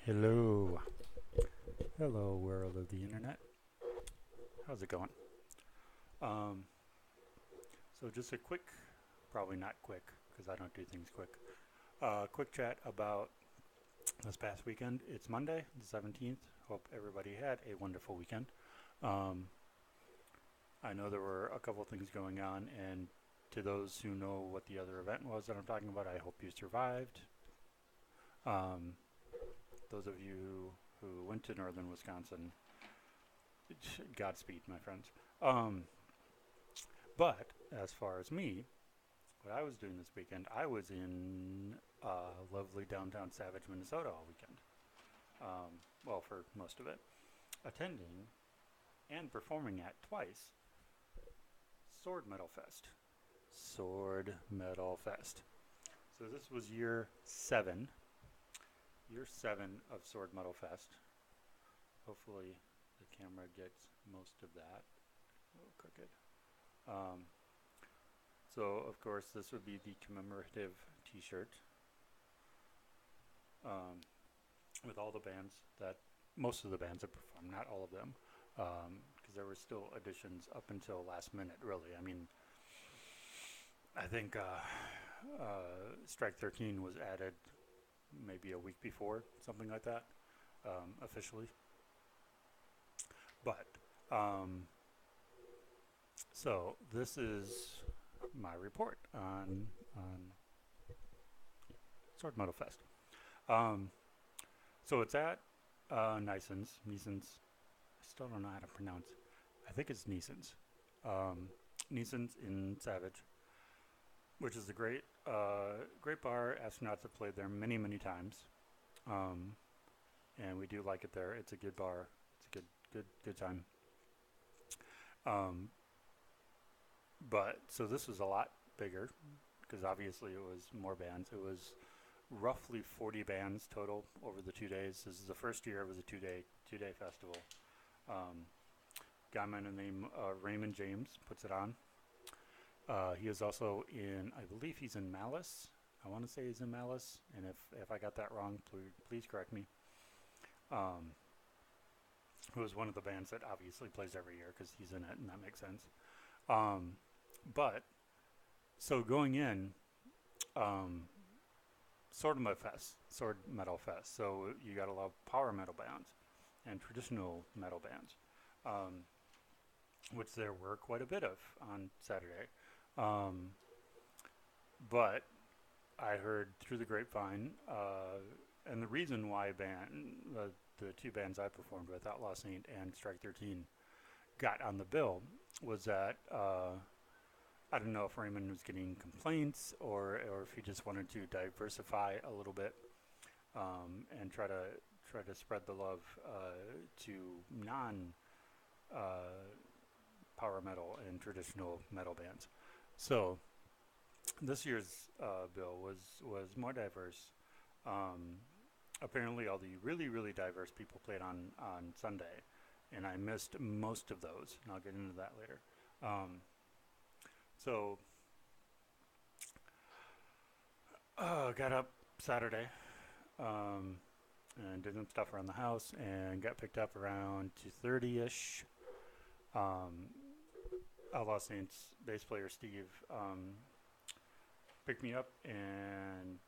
Hello. Hello, world of the internet. How's it going? Um, so, just a quick, probably not quick, because I don't do things quick. Quick chat about this past weekend. It's Monday, the 17th. Hope everybody had a wonderful weekend. Um, I know there were a couple things going on, and to those who know what the other event was that I'm talking about, I hope you survived. Um, those of you who went to northern Wisconsin, Godspeed, my friends. Um, But as far as me, what I was doing this weekend, I was in lovely downtown Savage, Minnesota all weekend. Well, for most of it, attending and performing at twice Sword Metal Fest. Sword Metal Fest. So this was year seven of Sword Metal Fest. Hopefully, the camera gets most of that. A little crooked. Um, so, of course, this would be the commemorative T-shirt um, with all the bands that most of the bands have performed, not all of them, because there were still additions up until last minute. Really, I mean, I think Strike 13 was added maybe a week before, something like that, officially. But so this is my report on Sword Metal Fest. Um, so it's at Nison's. I still don't know how to pronounce. I think it's Nison's. Nison's in Savage, which is a great bar. Astronauts have played there many, many times, um, and we do like it there. It's a good bar. It's a good time. Um, but so this was a lot bigger because obviously it was more bands. It was roughly 40 bands total over the 2 days. This is the first year it was a two day festival. Um, Guy by the name Raymond James puts it on. He is also in, I believe he's in Malice. I want to say he's in Malice, and if I got that wrong, please correct me. Um, who is one of the bands that obviously plays every year because he's in it, and that makes sense. Um, but so going in, um, Sword Metal Fest. So you got a lot of power metal bands and traditional metal bands, um, which there were quite a bit of on Saturday. Um, but I heard through the grapevine, and the reason why the two bands I performed with, Outlaw Saint and Strike 13, got on the bill was that I don't know if Raymond was getting complaints or if he just wanted to diversify a little bit and try to spread the love to non power metal and traditional metal bands. So this year's bill was more diverse. Um, Apparently, all the really diverse people played on Sunday, and I missed most of those, and I'll get into that later. Um, so got up Saturday um, and did some stuff around the house, and got picked up around 2:30 ish. Um, Outlaw Saints bass player Steve picked me up, and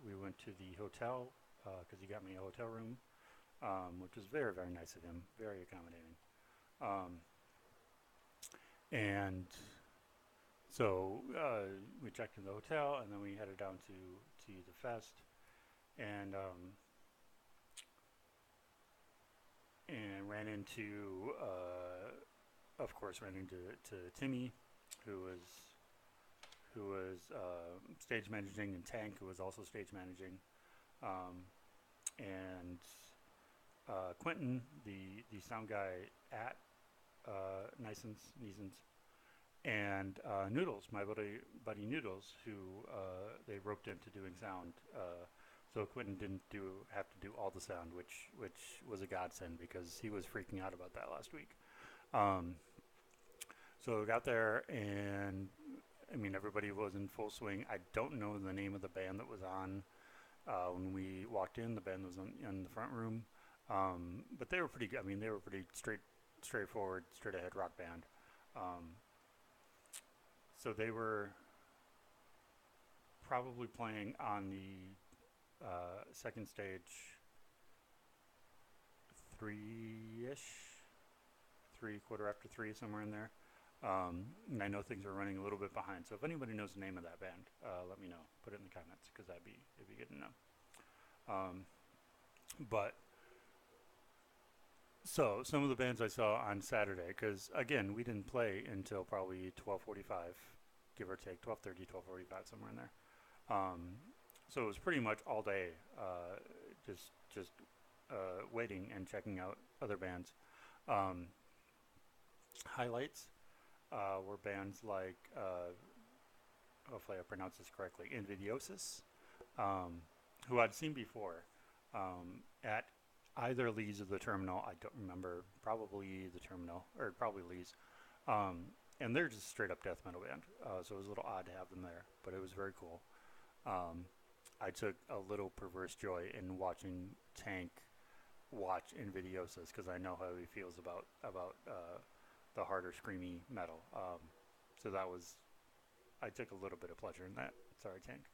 we went to the hotel because he got me a hotel room, which was very nice of him, very accommodating. Um, and so we checked in the hotel, and then we headed down to the fest, and and ran into, of course, ran into Timmy, who was stage managing, and Tank, who was also stage managing, um, and Quentin, the sound guy at Nison's, and Noodles, my buddy Noodles, who they roped into doing sound. So Quentin didn't have to do all the sound, which was a godsend because he was freaking out about that last week. Um, so we got there, and I mean everybody was in full swing. I don't know the name of the band that was on when we walked in, the band was in the front room, but they were pretty good. I mean, they were pretty straightforward, straight ahead rock band. Um, so they were probably playing on the second stage, three-ish, three, quarter after three, somewhere in there. And I know things are running a little bit behind. So if anybody knows the name of that band, let me know. Put it in the comments because it'd be good to know. But so some of the bands I saw on Saturday, because again we didn't play until probably 12:45, give or take 12:30, 12:45, somewhere in there. So it was pretty much all day, just waiting and checking out other bands. Um, Highlights were bands like, hopefully I pronounce this correctly, Invidiosis, who I'd seen before at either Lee's or the Terminal. I don't remember, probably the Terminal, or probably Lee's. And they're just straight up death metal band, so it was a little odd to have them there, but it was very cool. I took a little perverse joy in watching Tank watch Invidiosis because I know how he feels about the harder screamy metal. So I took a little bit of pleasure in that. Sorry, Tank.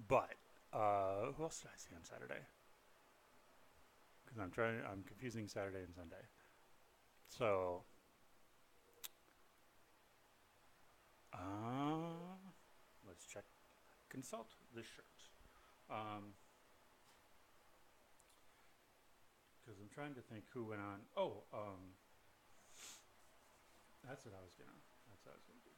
But who else did I see on Saturday? Because I'm confusing Saturday and Sunday. So, let's check. Consult the shirt. Because I'm trying to think who went on. Oh, that's what I was gonna. That's what I was gonna do.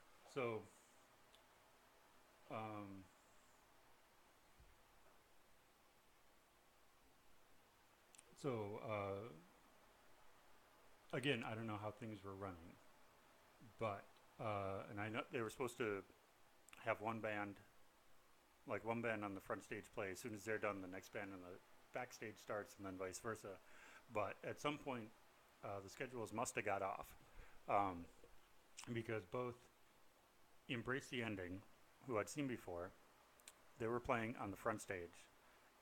So again, I don't know how things were running, but and I know they were supposed to have one band on the front stage play. As soon as they're done, the next band on the backstage starts, and then vice versa. But at some point, the schedules must have got off, because both Embrace the Ending, who I'd seen before, they were playing on the front stage,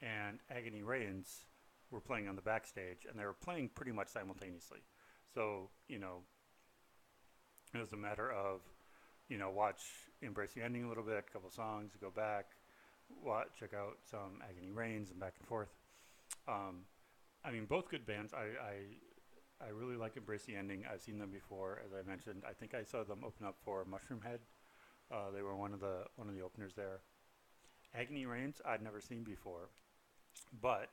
and Agony Reigns were playing on the backstage, and they were playing pretty much simultaneously. So, it was a matter of, watch Embrace the Ending a little bit, a couple songs, go back, check out some Agony Reigns, and back and forth. I mean, both good bands. I really like Embrace the Ending. I've seen them before, as I mentioned. I think I saw them open up for Mushroom Head. They were one of the openers there. Agony Reigns I'd never seen before, but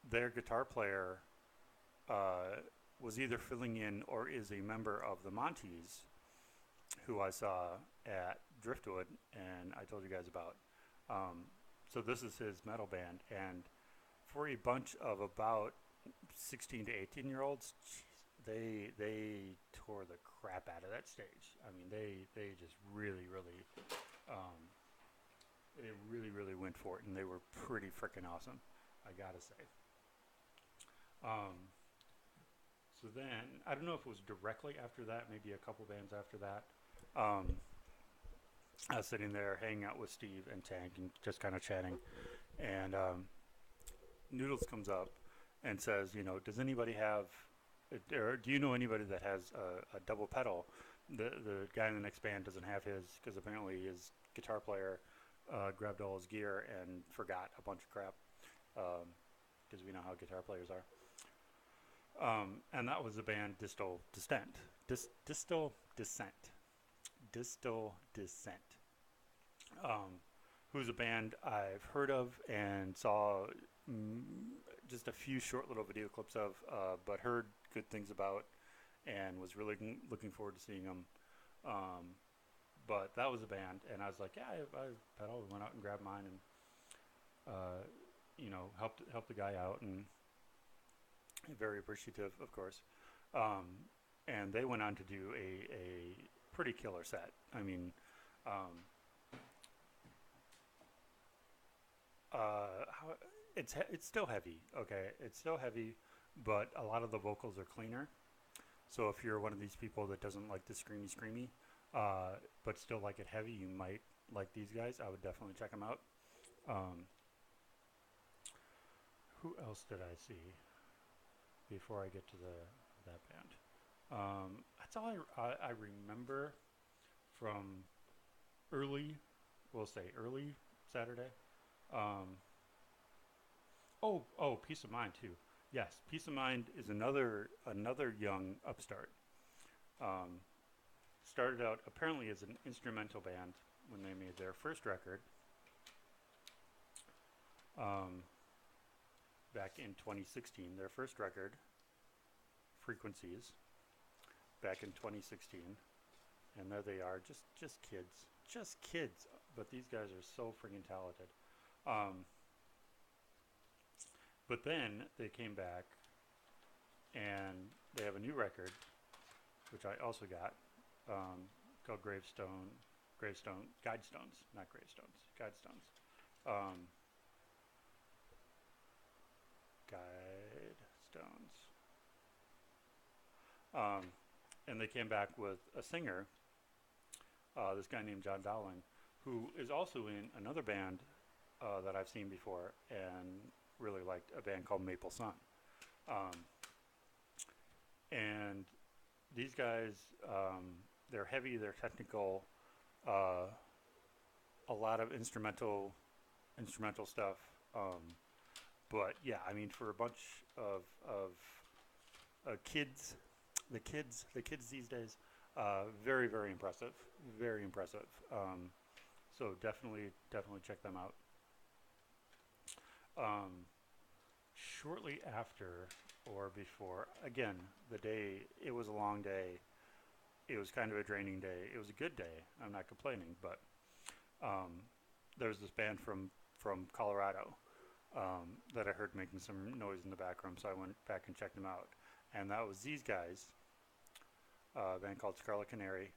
their guitar player was either filling in or is a member of the Monties, who I saw at Driftwood, and I told you guys about. So this is his metal band, and for a bunch of about 16 to 18-year-olds, they tore the crap out of that stage. I mean, they just really went for it, and they were pretty freaking awesome, I gotta say. So then, I don't know if it was directly after that, maybe a couple bands after that. I was sitting there hanging out with Steve and Tank and just kind of chatting, and Noodles comes up and says, does anybody have, or do you know anybody that has a double pedal? The guy in the next band doesn't have his because apparently his guitar player grabbed all his gear and forgot a bunch of crap, because we know how guitar players are. And that was the band Distal Descent. Distal Descent. Who's a band I've heard of and saw just a few short little video clips of, but heard good things about, and was really looking forward to seeing them. But that was a band, and I was like, yeah, I pedal. We went out and grabbed mine, and helped the guy out, and very appreciative, of course. And they went on to do a pretty killer set. I mean, it's still heavy. Okay, it's still heavy, but a lot of the vocals are cleaner. So if you're one of these people that doesn't like the screamy, but still like it heavy, you might like these guys. I would definitely check them out. Um, who else did I see before I get to that band? That's all I remember from early, we'll say early Saturday. Um, Peace of Mind too. Yes, Peace of Mind is another young upstart. Um, Started out apparently as an instrumental band when they made their first record um, back in 2016. Their first record, Frequencies, back in 2016, and there they are, just kids. But these guys are so freaking talented. Um, but then they came back and they have a new record, which I also got, called Guidestones, not Gravestones, Guidestones. Um, Guidestones. And they came back with a singer, this guy named John Dowling, who is also in another band that I've seen before and really liked, a band called Maple Sun. Um, and these guys, they're heavy, they're technical, a lot of instrumental stuff. But yeah, I mean, for a bunch of kids, the kids these days, very impressive, very impressive. So definitely check them out. Um, Shortly after or before, again, the day, it was a long day. It was kind of a draining day. It was a good day. I'm not complaining, but there was this band from Colorado that I heard making some noise in the background, so I went back and checked them out. And that was these guys, a band called Scarlet Canary,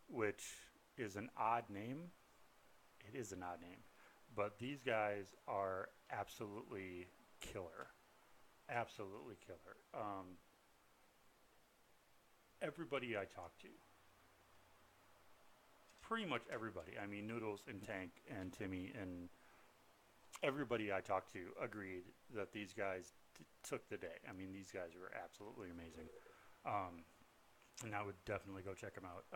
which is an odd name. It is an odd name, but these guys are absolutely killer. Absolutely killer. Everybody I talk to, pretty much everybody. I mean, Noodles and Tank and Timmy and everybody I talked to agreed that these guys took the day. I mean, these guys were absolutely amazing. And I would definitely go check them out.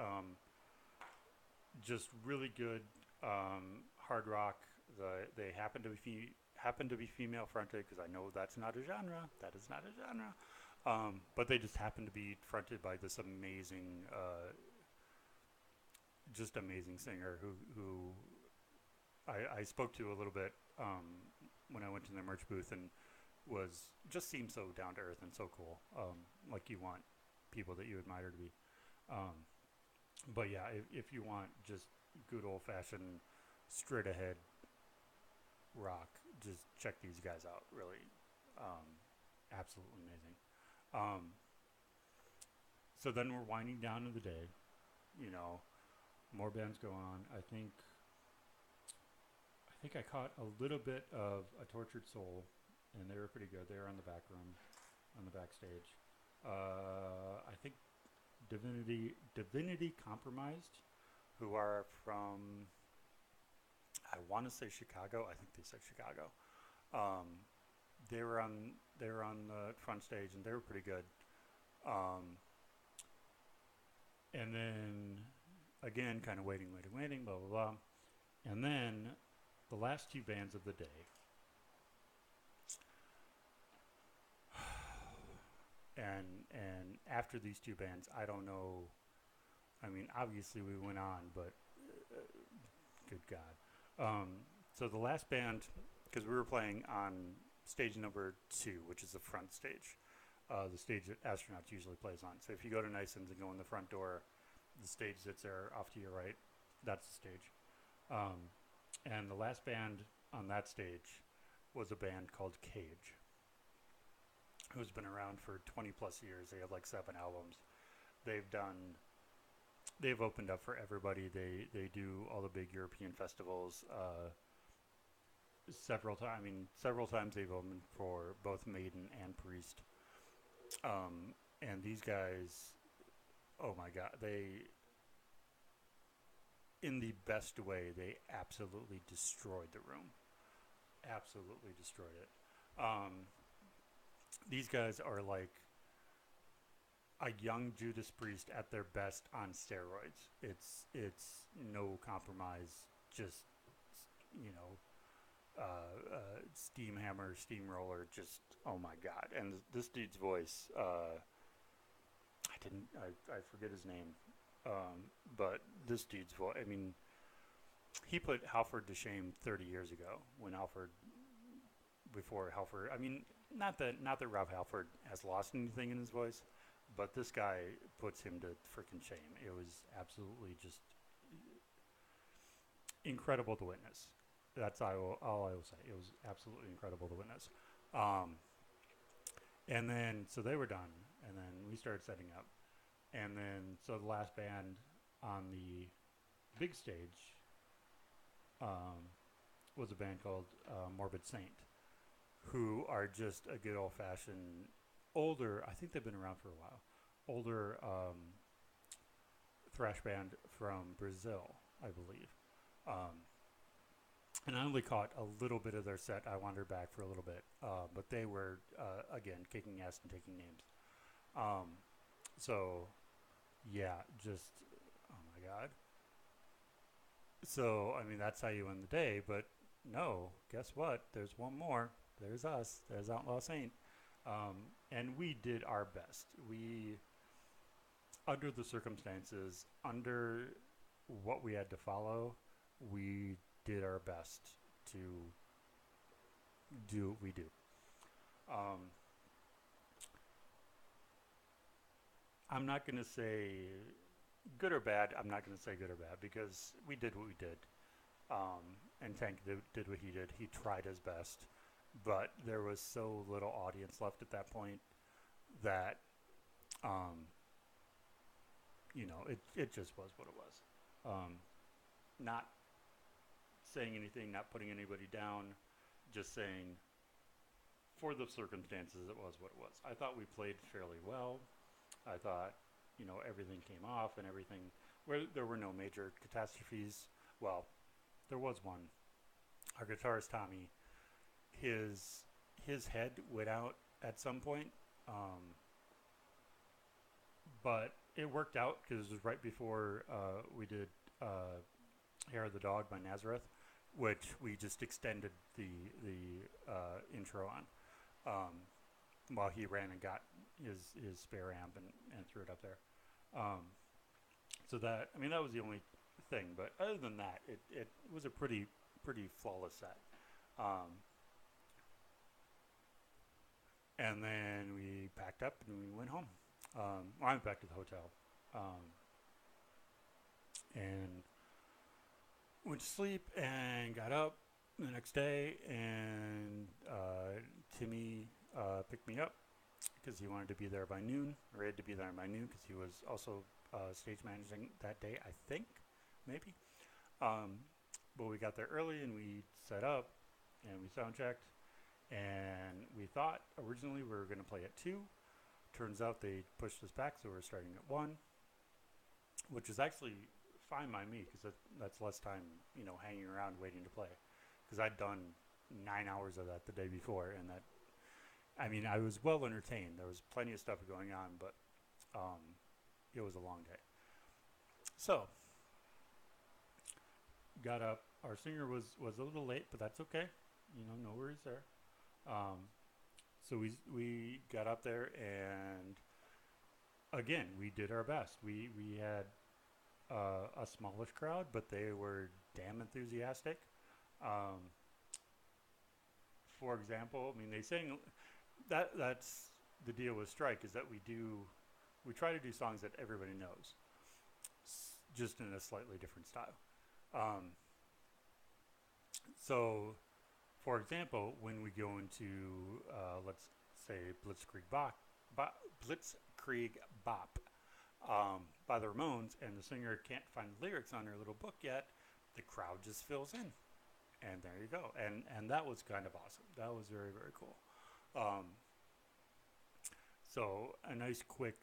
Just really good hard rock. They happen to be female fronted, because I know that's not a genre. That is not a genre. But they just happen to be fronted by this amazing, just amazing singer who I spoke to a little bit when I went to the merch booth, and just seemed so down to earth and so cool. Like you want people that you admire to be. But yeah, if you want just good old fashioned, straight ahead rock, just check these guys out. Really, absolutely amazing. So then we're winding down to the day. You know, more bands go on. I think I caught a little bit of A Tortured Soul, and they were pretty good. They were on the back room, on the backstage. I think Divinity Compromised, who are from, I want to say Chicago. I think they said Chicago. They were on the front stage, and they were pretty good. And then again, kind of waiting, blah blah blah. And then the last two bands of the day. And after these two bands, I don't know. I mean, obviously we went on, but good God. So the last band, because we were playing on stage number 2, which is the front stage, the stage that Astronauts usually plays on. So if you go to Nison's and go in the front door, the stage that's there off to your right, that's the stage. And the last band on that stage was a band called Cage, who's been around for 20 plus years. They have like 7 albums. They've opened up for everybody. They do all the big European festivals. Several times they've opened for both Maiden and Priest. And these guys, oh my God, in the best way, they absolutely destroyed the room. Absolutely destroyed it. Um, these guys are like a young Judas Priest at their best on steroids. It's no compromise. Just you know, steam hammer, steamroller. Just oh my god! And this dude's voice. I forget his name. But this dude's voice. I mean, he put Halford to shame 30 years ago when Halford before Halford. I mean, not that Rob Halford has lost anything in his voice, but this guy puts him to freaking shame. It was absolutely just incredible to witness. That's all I will say. It was absolutely incredible to witness. Um, and then so they were done, and then we started setting up, and then so the last band on the big stage was a band called Morbid Saint, who are just a good old fashioned older. I think they've been around for a while. Older thrash band from Brazil, I believe. Um, and I only caught a little bit of their set. I wandered back for a little bit, but they were again kicking ass and taking names. Um, so yeah, just oh my god. So I mean that's how you win the day. But no, guess what? There's one more. There's us. There's Outlaw Saint. And we did our best. We, under the circumstances, under what we had to follow, we did our best to do what we do. Um, I'm not going to say good or bad. I'm not going to say good or bad because we did what we did. And Tank did what he did. He tried his best. But there was so little audience left at that point that, um, it just was what it was. Not saying anything, not putting anybody down, just saying for the circumstances, it was what it was. I thought we played fairly well. I thought, everything came off and everything, where there were no major catastrophes. Well, there was one. Our guitarist, Tommy, his head went out at some point, but it worked out because it was right before we did Hair of the Dog by Nazareth, which we just extended the intro on while he ran and got his spare amp and threw it up there. So that was the only thing, but other than that, it was a pretty flawless set. Um, and then we packed up and we went home. I went back to the hotel and went to sleep and got up the next day. And Timmy picked me up because he wanted to be there by noon, or he had to be there by noon because he was also stage managing that day, I think, maybe. But we got there early and we set up and we sound checked. And we thought originally we were going to play at 2. Turns out they pushed us back, so we're starting at 1, which is actually fine by me because that's less time, hanging around waiting to play. Because I'd done 9 hours of that the day before, and I was well entertained. There was plenty of stuff going on, but it was a long day. So, got up. Our singer was a little late, but that's okay. No worries there. So we got up there, and again, we did our best. We had a smallish crowd, but they were damn enthusiastic. For example, they sang that's the deal with Strike, is that we try to do songs that everybody knows, just in a slightly different style. So, for example, when we go into let's say Blitzkrieg Bop by the Ramones, and the singer can't find the lyrics on her little book yet, the crowd just fills in, and there you go. And that was kind of awesome. That was very, very cool. So a nice, quick,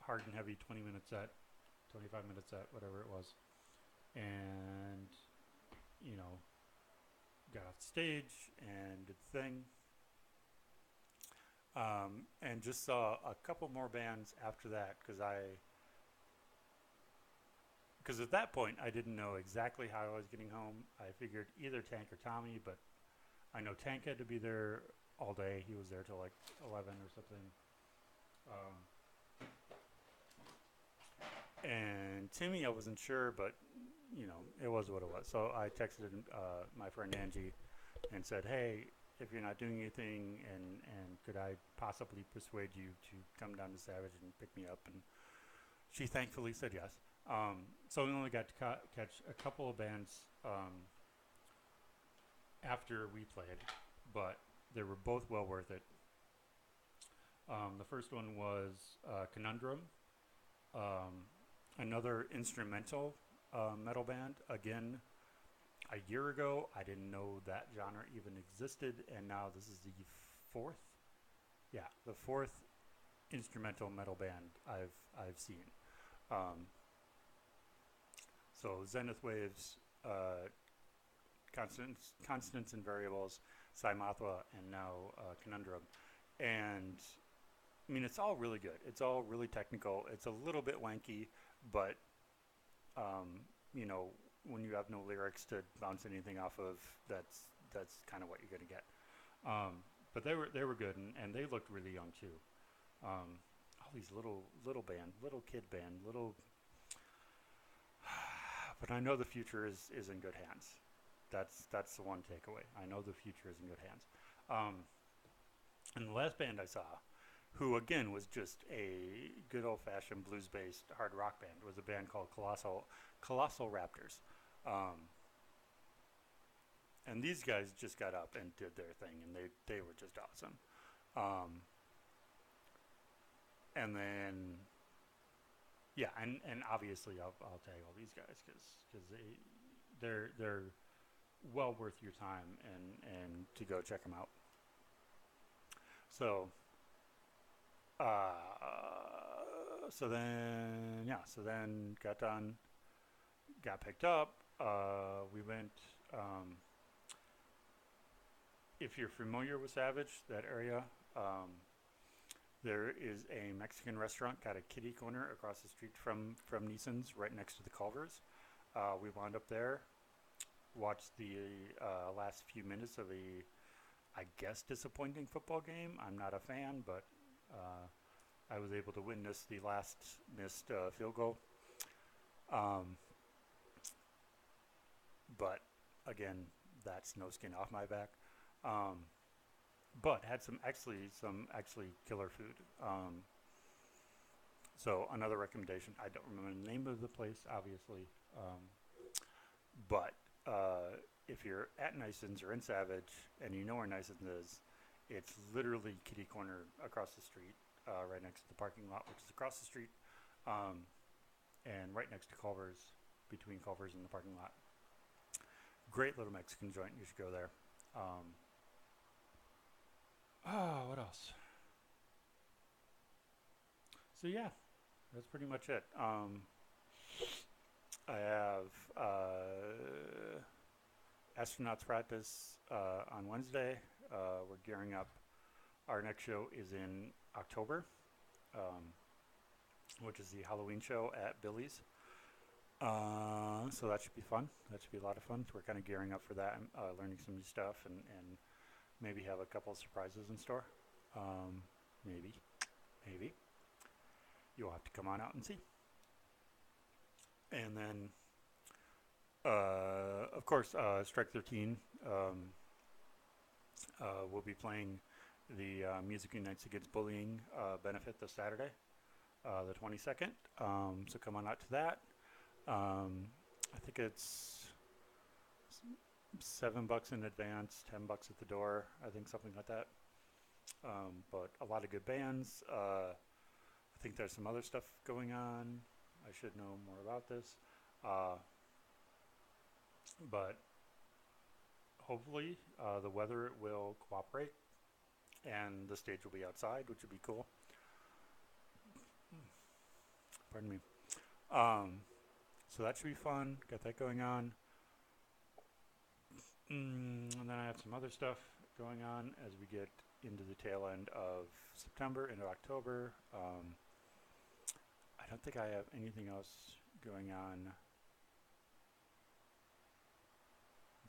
hard and heavy 20-minute set, 25-minute set, whatever it was. and you know, got off the stage and did the thing, and just saw a couple more bands after that because at that point I didn't know exactly how I was getting home. I figured either Tank or Tommy, but I know Tank had to be there all day. He was there till like 11 or something. And Timmy, I wasn't sure, but you know, it was what it was. So I texted my friend Angie and said, "Hey, if you're not doing anything, and could I possibly persuade you to come down to Savage and pick me up?" And she thankfully said yes. So we only got to catch a couple of bands after we played, but they were both well worth it. The first one was Conundrum, another instrumental metal band. Again, a year ago, I didn't know that genre even existed, and now this is the fourth, yeah, the fourth instrumental metal band I've seen. So Zenith Waves, Constants and Variables, Cymathwa, and now Conundrum. And I mean, it's all really good. It's all really technical. It's a little bit wanky, but you know, when you have no lyrics to bounce anything off of, that's kind of what you're gonna get. But they were good, and they looked really young too. All these little band, little kid band, little. But I know the future is in good hands. That's the one takeaway. I know the future is in good hands. And the last band I saw, who again was just a good old-fashioned blues-based hard rock band, was a band called Colossal Raptors. And these guys just got up and did their thing, and they were just awesome. And then, yeah, and obviously I'll tag all these guys because they're well worth your time and to go check them out. So so then got done, got picked up. We went. If you're familiar with Savage, that area, there is a Mexican restaurant, got a kitty corner across the street from Neeson's, right next to the Culvers. We wound up there, watched the last few minutes of I guess, disappointing football game. I'm not a fan, but I was able to witness the last missed field goal. But again, that's no skin off my back. But had some actually killer food. So another recommendation. I don't remember the name of the place, obviously, but if you're at Nison's or in Savage and you know where Nison's is, it's literally kitty corner across the street, right next to the parking lot, which is across the street, and right next to Culver's, between Culver's and the parking lot. Great little Mexican joint. You should go there. What else? So yeah, that's pretty much it. I have astronauts practice on Wednesday. We're gearing up. Our next show is in October, which is the Halloween show at Billy's. So that should be fun. That should be a lot of fun. So we're kind of gearing up for that, and learning some new stuff, and maybe have a couple of surprises in store. Maybe. You'll have to come on out and see. And then, of course, Strike 13 will be playing the Music Unites Against Bullying benefit this Saturday, the 22nd. So come on out to that. I think it's $7 in advance, $10 at the door. I think something like that. But a lot of good bands. I think there's some other stuff going on. I should know more about this. But hopefully the weather will cooperate and the stage will be outside, which would be cool. Pardon me. So that should be fun. Got that going on. And then I have some other stuff going on as we get into the tail end of September into October. I don't think I have anything else going on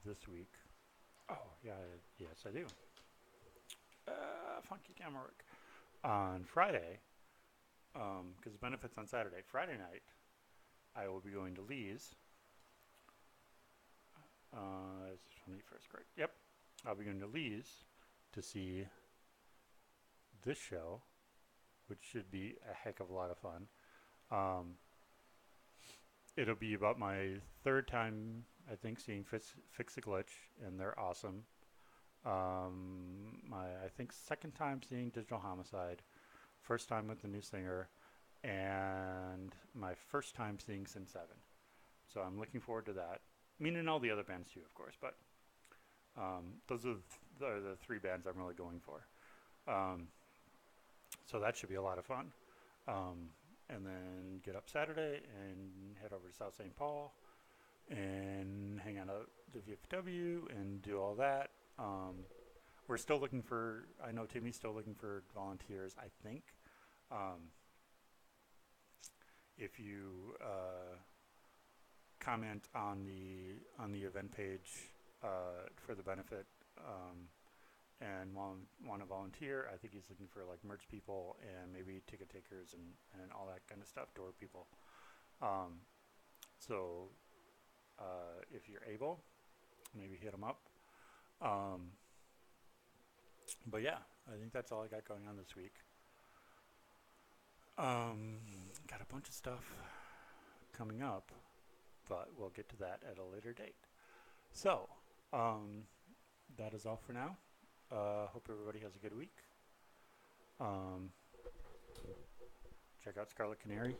this week. Oh, yeah, yes, I do. Funky camera work. On Friday, because the benefit's on Saturday, Friday night, I will be going to Lee's. It's 21st, correct? Yep. I'll be going to Lee's to see this show, which should be a heck of a lot of fun. It'll be about my third time, I think, seeing Fix a Glitch, and they're awesome. I think, second time seeing Digital Homicide, first time with the new singer, and my first time seeing Sin 7. So I'm looking forward to that. I mean, and all the other bands too, of course, but those are the three bands I'm really going for. So that should be a lot of fun. And then get up Saturday and head over to South St. Paul and hang out at the VFW and do all that. We're still looking for, I know Timmy's still looking for volunteers, I think. If you comment on the event page for the benefit and want to volunteer, I think he's looking for like merch people and maybe ticket takers and all that kind of stuff, door people. So if you're able, maybe hit him up. But yeah, I think that's all I got going on this week. Got a bunch of stuff coming up, but we'll get to that at a later date. So, that is all for now. Hope everybody has a good week. Check out Scarlet Canary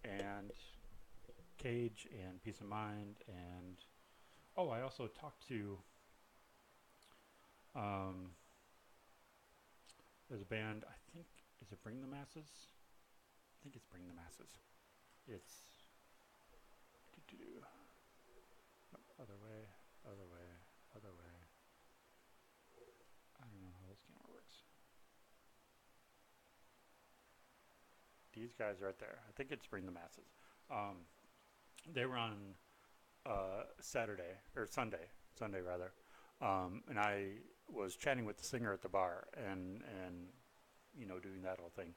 and Cage and Peace of Mind. And I also talked to there's a band, I think, is it Bring the Masses? I think it's Bring the Masses. It's other way. I don't know how this camera works. These guys right there. I think it's Bring the Masses. They were on Sunday rather. And I was chatting with the singer at the bar and doing that whole thing.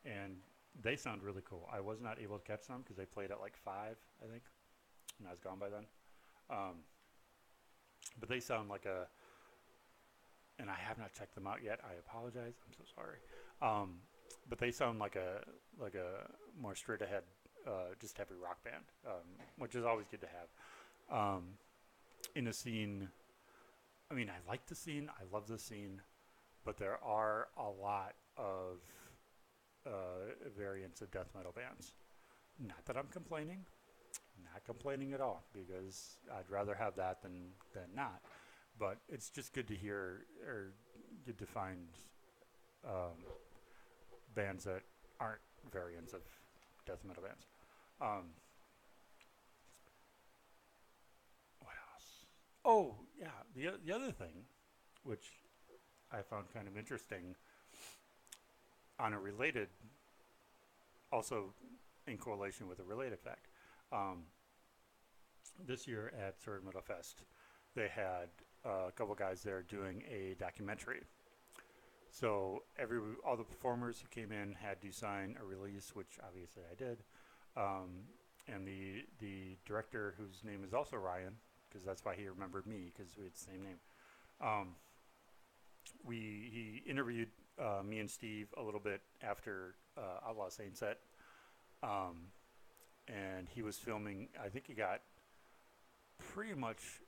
And they sound really cool. I was not able to catch them because they played at like 5, I think, and I was gone by then. But they sound like and I have not checked them out yet. I apologize. I'm so sorry. But they sound like a more straight ahead, just heavy rock band, which is always good to have. In a scene, I mean, I like the scene. I love the scene, but there are a lot of variants of death metal bands. Not that I'm complaining. Not complaining at all, because I'd rather have that than not. But it's just good to hear or good to find bands that aren't variants of death metal bands. What else? Oh, yeah. The other thing, which I found kind of interesting, on a related, also in correlation with a related fact, this year at Sword Metal Fest, they had a couple guys there doing a documentary. So all the performers who came in had to sign a release, which obviously I did. And the director, whose name is also Ryan, because that's why he remembered me, because we had the same name. He interviewed me and Steve a little bit after Outlaw Saint set, and he was filming. I think he got pretty much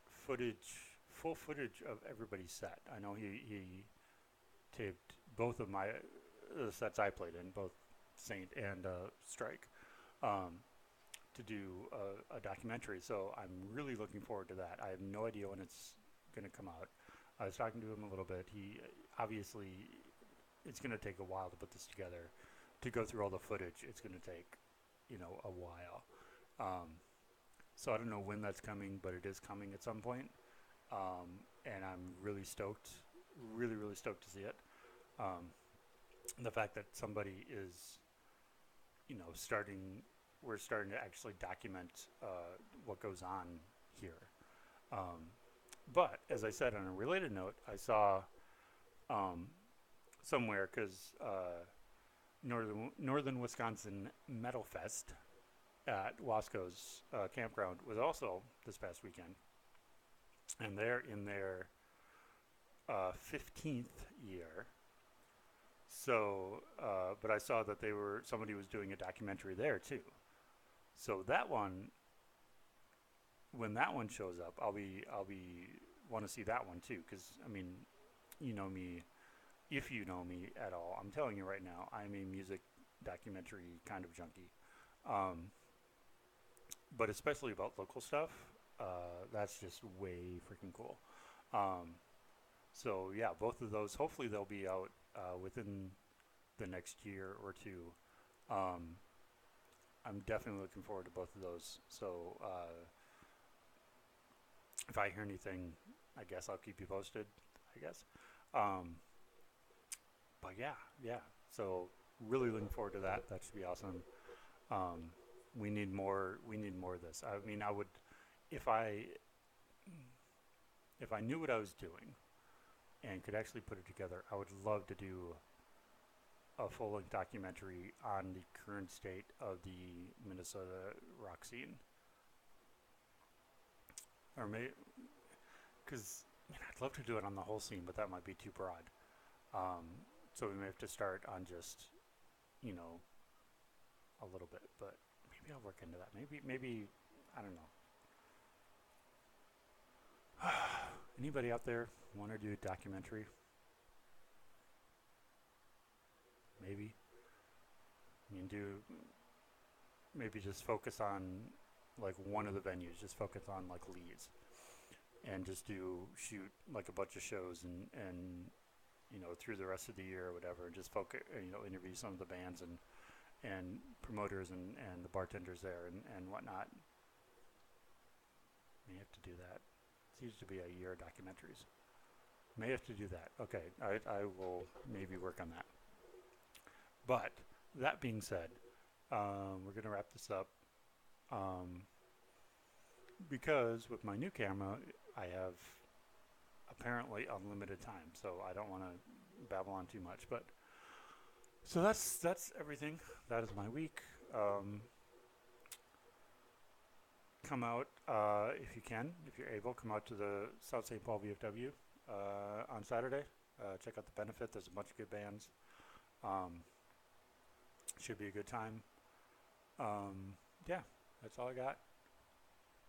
full footage of everybody's set. I know he taped both of my the sets I played in, both Saint and Strike, to do a documentary. So I'm really looking forward to that. I have no idea when it's going to come out. I was talking to him a little bit. He obviously, it's going to take a while to put this together. To go through all the footage, it's going to take, a while. So I don't know when that's coming, but it is coming at some point. And I'm really stoked, really stoked to see it. Um, the fact that somebody is, starting, we're starting to actually document what goes on here. Um, but as I said, on a related note, I saw um, somewhere because Northern Wisconsin Metal Fest at Wasco's campground was also this past weekend, and they're in their 15th year. So, but I saw that somebody was doing a documentary there too. So that one, when that one shows up, I'll be want to see that one too. Because I mean, you know me, if you know me at all, I'm telling you right now, I'm a music documentary kind of junkie. Um, but especially about local stuff, that's just way freaking cool. Um, so yeah, both of those. Hopefully they'll be out within the next year or two. Um, I'm definitely looking forward to both of those. So if I hear anything, I guess I'll keep you posted. I guess. Um, but yeah. So really looking forward to that. That should be awesome. Um, we need more. We need more of this. I mean, I would if I if I knew what I was doing and could actually put it together. I would love to do a full-length documentary on the current state of the Minnesota rock scene, or maybe because I'd love to do it on the whole scene, but that might be too broad. Um, so we may have to start on just you know a little bit, but maybe I'll work into that. Maybe I don't know. Anybody out there want to do a documentary? Maybe you can do maybe just focus on like one of the venues. Just focus on like Leeds and just do shoot like a bunch of shows and through the rest of the year or whatever, and just focus interview some of the bands and promoters and the bartenders there and whatnot. May have to do that. It seems to be a year of documentaries. May have to do that. Okay, I will maybe work on that. But that being said, we're gonna wrap this up um, because with my new camera, I have apparently unlimited time, so I don't want to babble on too much. But so that's everything. That is my week. Come out if you can, if you're able. Come out to the South St. Paul VFW on Saturday. Check out the benefit. There's a bunch of good bands. Um, should be a good time. Yeah, that's all I got.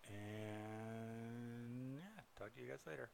And yeah, talk to you guys later.